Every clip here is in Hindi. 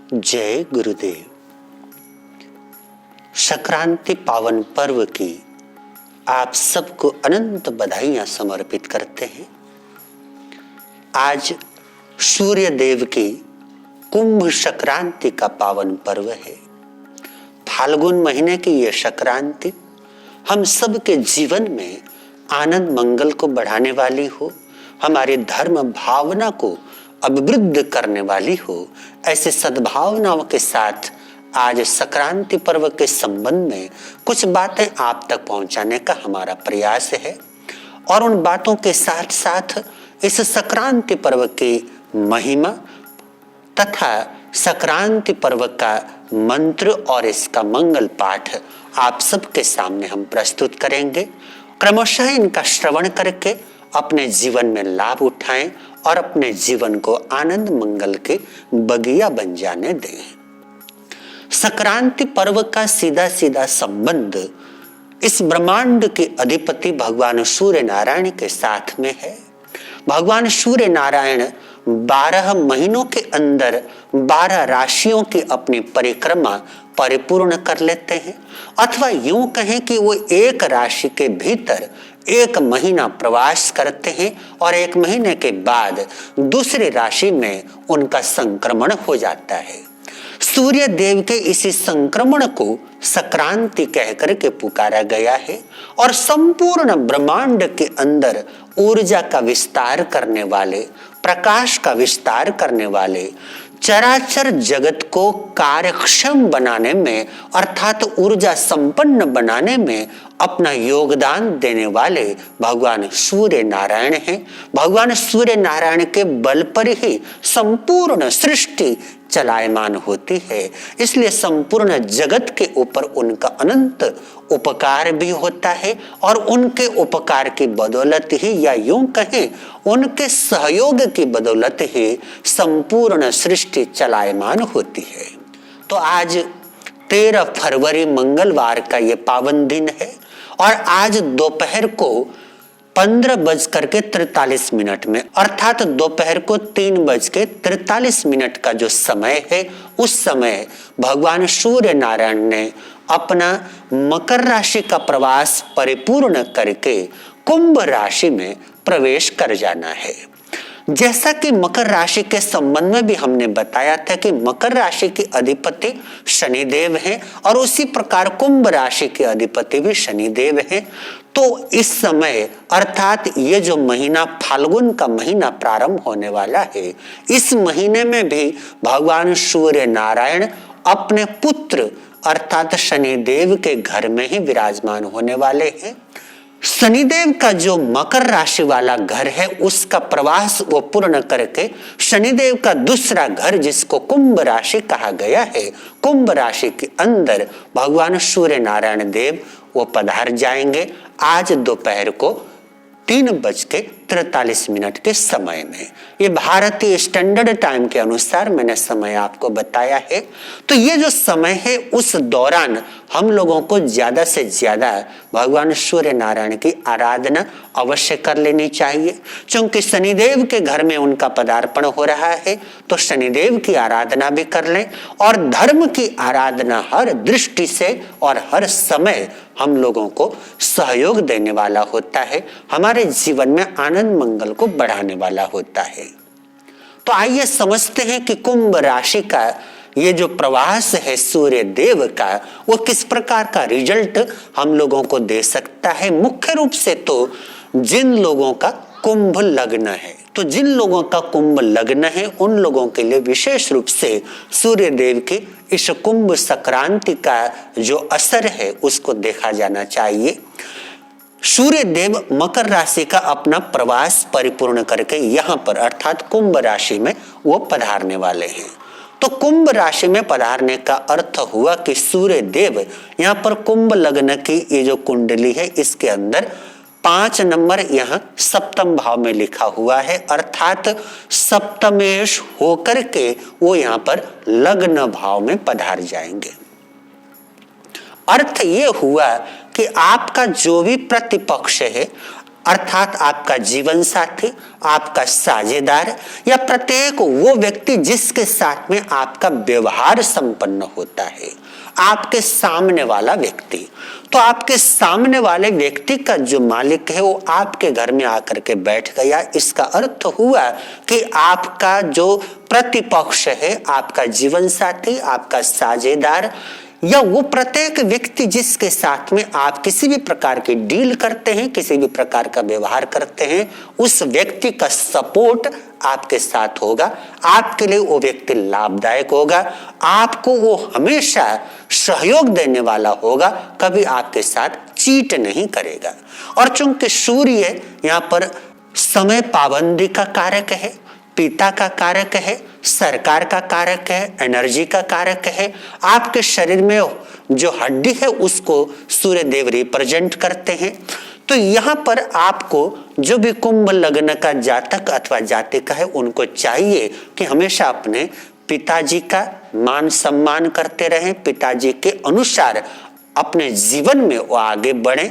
जय गुरुदेव। संक्रांति पावन पर्व की आप सबको अनंत बधाइयां समर्पित करते हैं। आज सूर्य देव की कुंभ संक्रांति का पावन पर्व है। फाल्गुन महीने की यह संक्रांति हम सब के जीवन में आनंद मंगल को बढ़ाने वाली हो, हमारी धर्म भावना को अभिवृद्ध करने वाली हो, ऐसे सद्भावनाओं के साथ आज संक्रांति पर्व के संबंध में कुछ बातें आप तक पहुंचाने का हमारा प्रयास है। और उन बातों के साथ साथ इस संक्रांति पर्व की महिमा तथा संक्रांति पर्व का मंत्र और इसका मंगल पाठ आप सबके सामने हम प्रस्तुत करेंगे। क्रमशः इनका श्रवण करके अपने जीवन में लाभ उठाएं और अपने जीवन को आनंद मंगल के बगिया बन जाने दें। संक्रांति पर्व का सीधा सीधा संबंध इस ब्रह्मांड के अधिपति भगवान सूर्य नारायण के साथ में है। भगवान सूर्य नारायण 12 महीनों के अंदर 12 राशियों की अपनी परिक्रमा परिपूर्ण कर लेते हैं, अथवा यूं कहें कि वो एक राशि के भीतर एक महीना प्रवास करते हैं और एक महीने के बाद दूसरी राशि में उनका संक्रमण हो जाता है। सूर्य देव के इसी संक्रमण को संक्रांति कहकर के पुकारा गया है और संपूर्ण ब्रह्मांड के अंदर ऊर्जा का विस्तार करने वाले, प्रकाश का विस्तार करने वाले, चराचर जगत को कार्यक्षम बनाने में अर्थात ऊर्जा संपन्न बनाने में अपना योगदान देने वाले भगवान सूर्य नारायण हैं। भगवान सूर्य नारायण के बल पर ही संपूर्ण सृष्टि चलायमान होती है, इसलिए संपूर्ण जगत के ऊपर उनका अनंत उपकार भी होता है और उनके उपकार की बदौलत ही, या यूं कहें उनके सहयोग की बदौलत ही संपूर्ण सृष्टि चलायमान होती है। तो आज 13 फरवरी मंगलवार का ये पावन दिन है और आज दोपहर को 15:43 में अर्थात दोपहर को 3:43 का जो समय है, उस समय भगवान सूर्य नारायण ने अपना मकर राशि का प्रवास परिपूर्ण करके कुंभ राशि में प्रवेश कर जाना है। जैसा कि मकर राशि के संबंध में भी हमने बताया था कि मकर राशि के अधिपति शनिदेव हैं और उसी प्रकार कुंभ राशि के अधिपति भी शनिदेव हैं। तो इस समय अर्थात ये जो महीना फाल्गुन का महीना प्रारंभ होने वाला है, इस महीने में भी भगवान सूर्य नारायण अपने पुत्र अर्थात शनिदेव के घर में ही विराजमान होने वाले हैं। शनिदेव का जो मकर राशि वाला घर है, उसका प्रवास वो पूर्ण करके शनिदेव का दूसरा घर जिसको कुंभ राशि कहा गया है, कुंभ राशि के अंदर भगवान सूर्य नारायण देव वो पधार जाएंगे आज दोपहर को 3:43 के समय में। ये भारतीय स्टैंडर्ड टाइम के अनुसार मैंने समय आपको बताया है। तो ये जो समय है, उस दौरान हम लोगों को ज्यादा से ज्यादा भगवान सूर्य नारायण की आराधना अवश्य कर लेनी चाहिए। क्योंकि शनिदेव के घर में उनका पदार्पण हो रहा है, तो शनिदेव की आराधना भी कर लें और धर्म की आराधना हर दृष्टि से और हर समय हम लोगों को सहयोग देने वाला होता है, हमारे जीवन में आनंद मंगल को बढ़ाने वाला होता है। तो आइए समझते हैं कि कुंभ राशि का ये जो प्रवास है सूर्य देव का, वो किस प्रकार का रिजल्ट हम लोगों को दे सकता है। मुख्य रूप से तो जिन लोगों का कुंभ लग्न है, तो जिन लोगों का कुंभ लग्न है उन लोगों के लिए विशेष रूप से सूर्य देव की इस कुंभ संक्रांति का जो असर है उसको देखा जाना चाहिए। सूर्य देव मकर राशि का अपना प्रवास परिपूर्ण करके यहाँ पर अर्थात कुंभ राशि में वो पधारने वाले हैं। तो कुंभ राशि में पधारने का अर्थ हुआ कि सूर्य देव यहाँ पर कुंभ लग्न की ये जो कुंडली है, इसके अंदर 5 नंबर यहाँ सप्तम भाव में लिखा हुआ है, अर्थात सप्तमेश होकर के वो यहाँ पर लग्न भाव में पधार जाएंगे। अर्थ ये हुआ कि आपका जो भी प्रतिपक्ष है, अर्थात आपका जीवन साथी, आपका साझेदार या प्रत्येक वो व्यक्ति जिसके साथ में आपका व्यवहार संपन्न होता है, आपके सामने वाला व्यक्ति। तो आपके सामने वाले व्यक्ति का जो मालिक है वो आपके घर में आकर के बैठ गया, इसका अर्थ हुआ कि आपका जो प्रतिपक्ष है, आपका जीवन साथी, आपका साझेदार या वो प्रत्येक व्यक्ति जिसके साथ में आप किसी भी प्रकार की डील करते हैं, किसी भी प्रकार का व्यवहार करते हैं, उस व्यक्ति का सपोर्ट आपके साथ होगा। आपके लिए वो व्यक्ति लाभदायक होगा, आपको वो हमेशा सहयोग देने वाला होगा, कभी आपके साथ चीट नहीं करेगा। और चूंकि सूर्य यहाँ पर समय पाबंदी का कारक है, पिता का कारक है, सरकार का कारक है, एनर्जी का कारक है, आपके शरीर में जो हड्डी है उसको सूर्य देव रिप्रेजेंट करते हैं। तो यहाँ पर आपको जो भी कुंभ लग्न का जातक अथवा जातिका है उनको चाहिए कि हमेशा अपने पिताजी का मान सम्मान करते रहें, पिताजी के अनुसार अपने जीवन में वो आगे बढ़ें।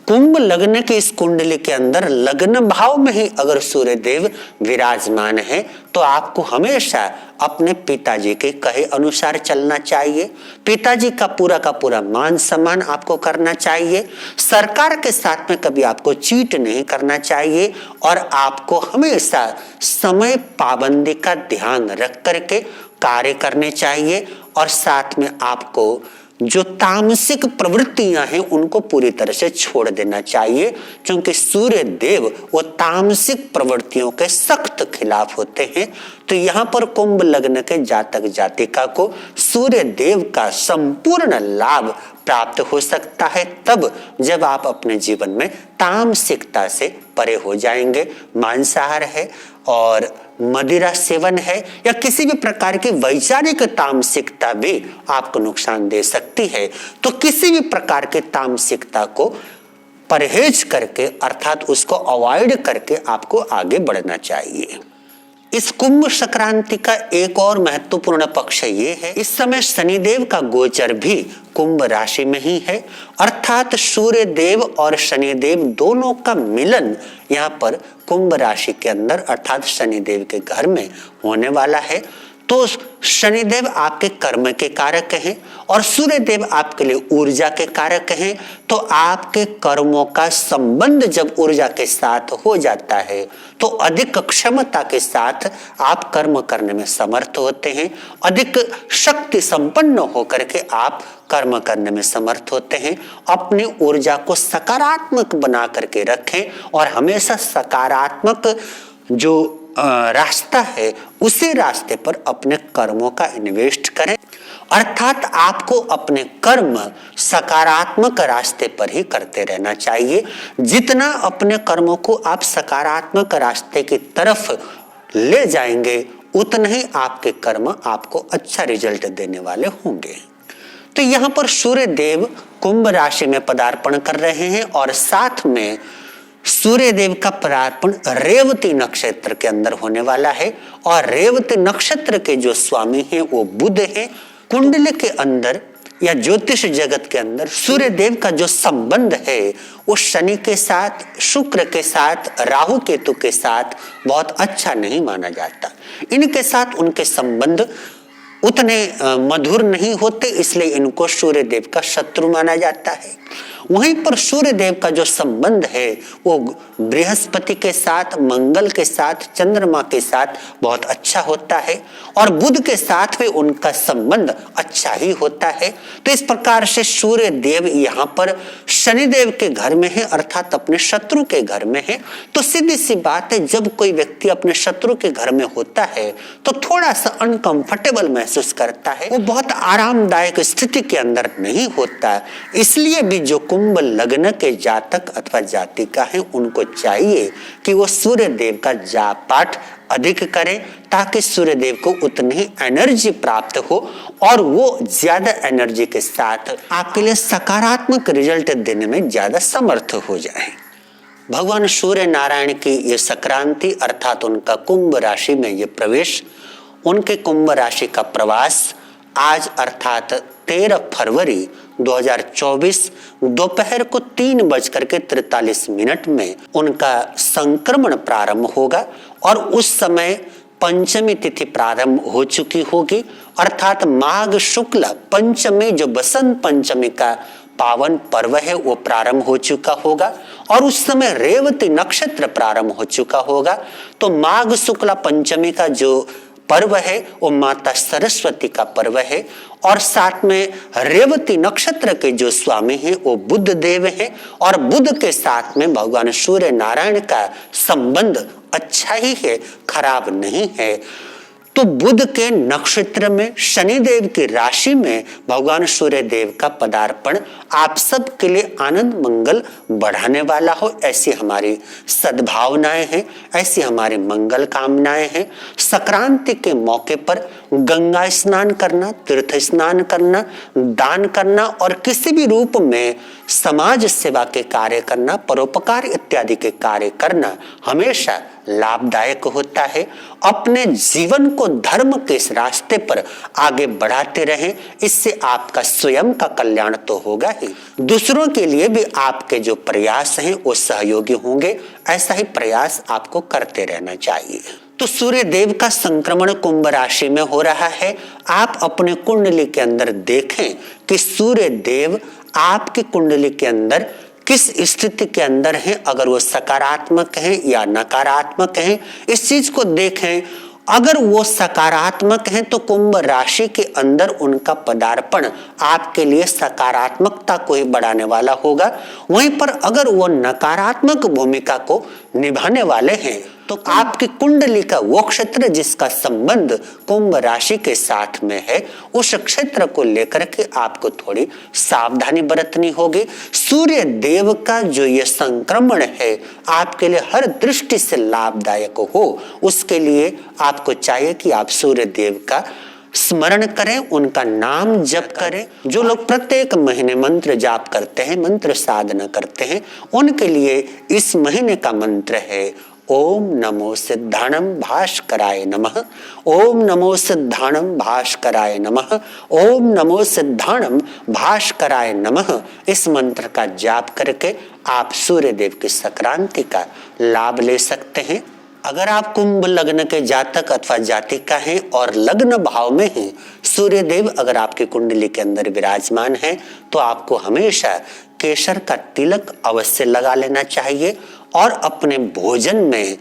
कुंभ लग्न की इस कुंडली के अंदर लग्न भाव में ही अगर सूर्य देव विराजमान है तो आपको हमेशा अपने पिताजी के कहे अनुसार चलना चाहिए, पिताजी का पूरा मान सम्मान आपको करना चाहिए, सरकार के साथ में कभी आपको चीट नहीं करना चाहिए और आपको हमेशा समय पाबंदी का ध्यान रख करके कार्य करने चाहिए। और साथ में आपको जो तामसिक प्रवृत्तियां हैं उनको पूरी तरह से छोड़ देना चाहिए, क्योंकि सूर्य देव वो तामसिक प्रवृत्तियों के सख्त खिलाफ होते हैं। तो यहाँ पर कुंभ लग्न के जातक जातिका को सूर्य देव का संपूर्ण लाभ प्राप्त हो सकता है तब जब आप अपने जीवन में तामसिकता से परे हो जाएंगे। मांसाहार है और मदिरा सेवन है या किसी भी प्रकार की वैचारिक तामसिकता भी आपको नुकसान दे सकती है। तो किसी भी प्रकार के तामसिकता को परहेज करके अर्थात उसको अवॉइड करके आपको आगे बढ़ना चाहिए। इस कुंभ संक्रांति का एक और महत्वपूर्ण पक्ष ये है, इस समय शनिदेव का गोचर भी कुंभ राशि में ही है, अर्थात सूर्य देव और शनिदेव दोनों का मिलन यहाँ पर कुंभ राशि के अंदर अर्थात शनिदेव के घर में होने वाला है। तो शनिदेव आपके कर्म के कारक हैं और सूर्य देव आपके लिए ऊर्जा के कारक हैं। तो आपके कर्मों का संबंध जब ऊर्जा के साथ हो जाता है तो अधिक क्षमता के साथ आप कर्म करने में समर्थ होते हैं, अधिक शक्ति संपन्न होकर के आप कर्म करने में समर्थ होते हैं। अपनी ऊर्जा को सकारात्मक बना करके रखें और हमेशा सकारात्मक जो रास्ता है उसी रास्ते पर अपने कर्मों का इन्वेस्ट करें, अर्थात आपको अपने कर्म सकारात्मक रास्ते पर ही करते रहना चाहिए। जितना अपने कर्मों को आप सकारात्मक रास्ते की तरफ ले जाएंगे उतना ही आपके कर्म आपको अच्छा रिजल्ट देने वाले होंगे। तो यहाँ पर सूर्य देव कुंभ राशि में पदार्पण कर रहे हैं और साथ में सूर्य देव का पदार्पण रेवती नक्षत्र के अंदर होने वाला है और रेवती नक्षत्र के जो स्वामी हैं वो बुध हैं। कुंडली के अंदर या ज्योतिष जगत के अंदर सूर्य देव का जो संबंध है वो शनि के साथ, शुक्र के साथ, राहु केतु के साथ बहुत अच्छा नहीं माना जाता। इनके साथ उनके संबंध उतने मधुर नहीं होते, इसलिए इनको सूर्य देव का शत्रु माना जाता है। वहीं पर सूर्य देव का जो संबंध है वो बृहस्पति के साथ, मंगल के साथ, चंद्रमा के साथ बहुत अच्छा होता है और बुध के साथ भी उनका संबंध अच्छा ही होता है। तो इस प्रकार से सूर्य देव यहाँ पर शनिदेव के घर में है अर्थात अपने शत्रु के घर में है। तो सीधी सी बात है, जब कोई व्यक्ति अपने शत्रु के घर में होता है तो थोड़ा सा अनकंफर्टेबल महसूस करता है, वो बहुत आरामदायक स्थिति के अंदर नहीं होता। इसलिए भी जो कुंभ लग्न के जातक अथवा जातिका हैं उनको चाहिए कि वो सूर्य देव का जाप पाठ अधिक करें ताकि सूर्य देव को उतनी ही एनर्जी प्राप्त हो और वो ज्यादा एनर्जी के साथ आपके लिए सकारात्मक रिजल्ट देने में ज्यादा समर्थ हो जाए। भगवान सूर्य नारायण की ये संक्रांति अर्थात उनका कुंभ राशि में ये प्रवेश, उनके कुंभ राशि का प्रवास आज अर्थात 13 फरवरी 2024 दोपहर को 3:43 में उनका संक्रमण प्रारंभ होगा और उस समय पंचमी तिथि प्रारंभ हो चुकी होगी, अर्थात माघ शुक्ल पंचमी जो बसंत पंचमी का पावन पर्व है वो प्रारंभ हो चुका होगा और उस समय रेवती नक्षत्र प्रारंभ हो चुका होगा। तो माघ शुक्ला पंचमी का जो पर्व है वो माता सरस्वती का पर्व है और साथ में रेवती नक्षत्र के जो स्वामी हैं वो बुध देव हैं और बुध के साथ में भगवान सूर्य नारायण का संबंध अच्छा ही है, खराब नहीं है। तो बुध के नक्षत्र में शनिदेव की राशि में भगवान सूर्य देव का पदार्पण आप सब के लिए आनंद मंगल बढ़ाने वाला हो, ऐसी हमारी सद्भावनाएं हैं, ऐसी हमारी मंगल कामनाएं हैं। संक्रांति के मौके पर गंगा स्नान करना, तीर्थ स्नान करना, दान करना और किसी भी रूप में समाज सेवा के कार्य करना, परोपकार इत्यादि के कार्य करना हमेशा लाभदायक होता है। अपने जीवन को धर्म के इस रास्ते पर आगे बढ़ाते रहें, इससे आपका स्वयं का कल्याण तो होगा ही, दूसरों के लिए भी आपके जो प्रयास हैं वो सहयोगी होंगे। ऐसा ही प्रयास आपको करते रहना चाहिए। तो सूर्य देव का संक्रमण कुंभ राशि में हो रहा है। आप अपने कुंडली के अंदर देखें कि सूर्य देव आपकी कुंडली के अंदर किस स्थिति के अंदर है, अगर वो सकारात्मक है या नकारात्मक है, इस चीज को देखें। अगर वो सकारात्मक है तो कुंभ राशि के अंदर उनका पदार्पण आपके लिए सकारात्मकता को ही बढ़ाने वाला होगा। वहीं पर अगर वो नकारात्मक भूमिका को निभाने वाले हैं तो आपकी कुंडली का वो क्षेत्र जिसका संबंध कुंभ राशि के साथ में है, उस क्षेत्र को लेकर के आपको थोड़ी सावधानी बरतनी होगी। सूर्य देव का जो ये संक्रमण है आपके लिए हर दृष्टि से लाभदायक हो, उसके लिए आपको चाहिए कि आप सूर्य देव का स्मरण करें, उनका नाम जप करें। जो लोग प्रत्येक महीने मंत्र जाप करते हैं, मंत्र साधना करते हैं, उनके लिए इस महीने का मंत्र है ओम नमो सिद्धाणम भास्कराय नमः। ओम नमो सिद्धाणम भास्कराय नमः। ओम नमो सिद्धाणम भास्कराय नमः। इस मंत्र का जाप करके आप सूर्य देव की संक्रांति का लाभ ले सकते हैं। अगर आप कुंभ लग्न के जातक अथवा जातिका हैं और लग्न भाव में हैं, सूर्य देव अगर आपकी कुंडली के अंदर विराजमान है तो आपको हमेशा केसर का तिलक अवश्य लगा लेना चाहिए और अपने भोजन में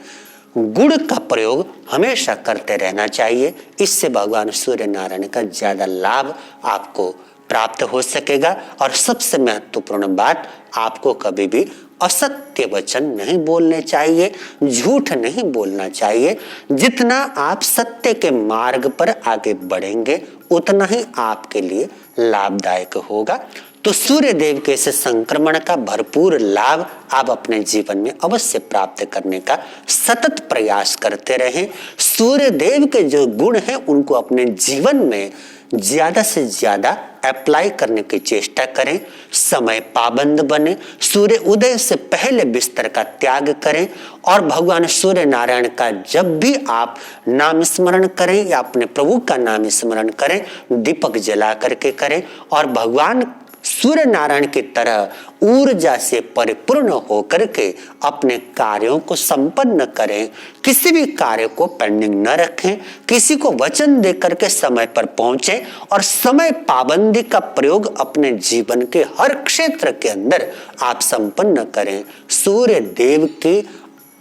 गुड़ का प्रयोग हमेशा करते रहना चाहिए। इससे भगवान सूर्य नारायण का ज्यादा लाभ आपको प्राप्त हो सकेगा। और सबसे महत्वपूर्ण बात, आपको कभी भी असत्य वचन नहीं बोलने चाहिए, झूठ नहीं बोलना चाहिए। जितना आप सत्य के मार्ग पर आगे बढ़ेंगे उतना ही आपके लिए लाभदायक होगा। तो सूर्य देव के इस संक्रमण का भरपूर लाभ आप अपने जीवन में अवश्य प्राप्त करने का सतत प्रयास करते रहें। सूर्य देव के जो गुण हैं उनको अपने जीवन में ज्यादा से ज्यादा अप्लाई करने की चेष्टा करें। समय पाबंद बने, सूर्य उदय से पहले बिस्तर का त्याग करें और भगवान सूर्य नारायण का जब भी आप नाम स्मरण करें या अपने प्रभु का नाम स्मरण करें, दीपक जला करके करें और भगवान सूर्य नारायण की तरह ऊर्जा से परिपूर्ण होकर के अपने कार्यों को संपन्न करें। किसी भी कार्य को पेंडिंग न रखें, किसी को वचन देकर के समय पर पहुंचे और समय पाबंदी का प्रयोग अपने जीवन के हर क्षेत्र के अंदर आप संपन्न करें। सूर्य देव की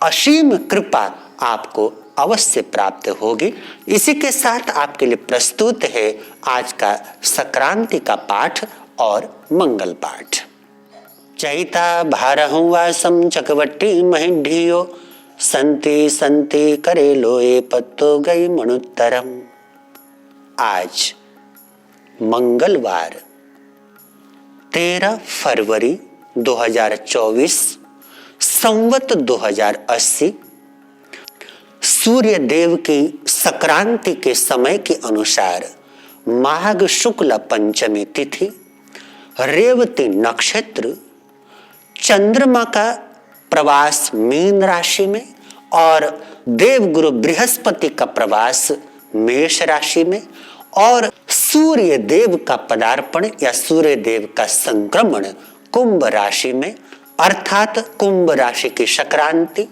असीम कृपा आपको अवश्य प्राप्त होगी। इसी के साथ आपके लिए प्रस्तुत है आज का संक्रांति का पाठ और मंगल पाठ। चैता भारहं वासं चकवट्टी महिढ्यो संति संति करे लोए पत्तो गई मणुत्तरम। आज मंगलवार 13 फरवरी 2024 संवत 2080 सूर्य देव की संक्रांति के समय के अनुसार माघ शुक्ल पंचमी तिथि, रेवती नक्षत्र, चंद्रमा का प्रवास मीन राशि में और देवगुरु बृहस्पति का प्रवास मेष राशि में और सूर्य देव का पदार्पण या सूर्य देव का संक्रमण कुंभ राशि में, अर्थात कुंभ राशि की संक्रांति,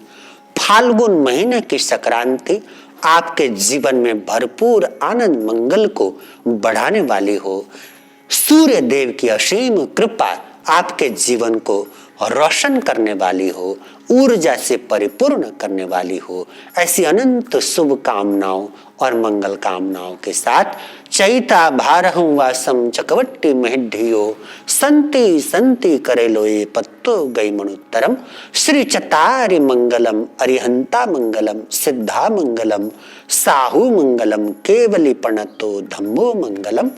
फाल्गुन महीने की संक्रांति आपके जीवन में भरपूर आनंद मंगल को बढ़ाने वाली हो। सूर्य देव की असीम कृपा आपके जीवन को रोशन करने वाली हो, ऊर्जा से परिपूर्ण करने वाली हो। ऐसी अनंत शुभ कामनाओं और मंगल कामनाओं के साथ चैता भारहं वासम चकवट्टी मेढ्ढियो संति संति करेलो ये पत्तो गई मनुत्तरम श्री चतारि मंगलम अरिहंता मंगलम सिद्धा मंगलम साहु मंगलम केवली प्रणतो धम्मो मंगलम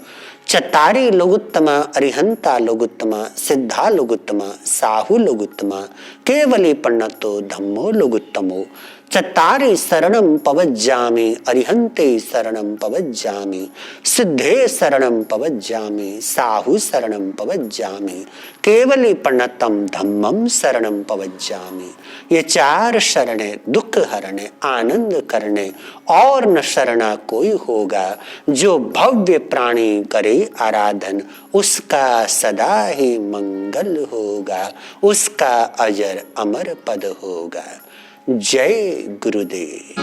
चतारी लोगुत्तमा अरिहंता लोगुत्तमा सिद्धा लोगुत्तमा साहु लोगुत्तमा केवली प्रणतो धम्मो लोगुत्तमो चतारी शरणं पवज्जामि अरिहंते शरणं पवज्जामि सिद्धे शरणं पवज्जामि साहु शरणं पवज्जामि केवली प्रणतम धम्मम शरणं पवज्जामि। ये 4 शरणें दुख हरने आनंद करने और न शरणा कोई होगा। जो भव्य प्राणी करे आराधन उसका सदा ही मंगल होगा, उसका अजर अमर पद होगा। जय गुरुदेव।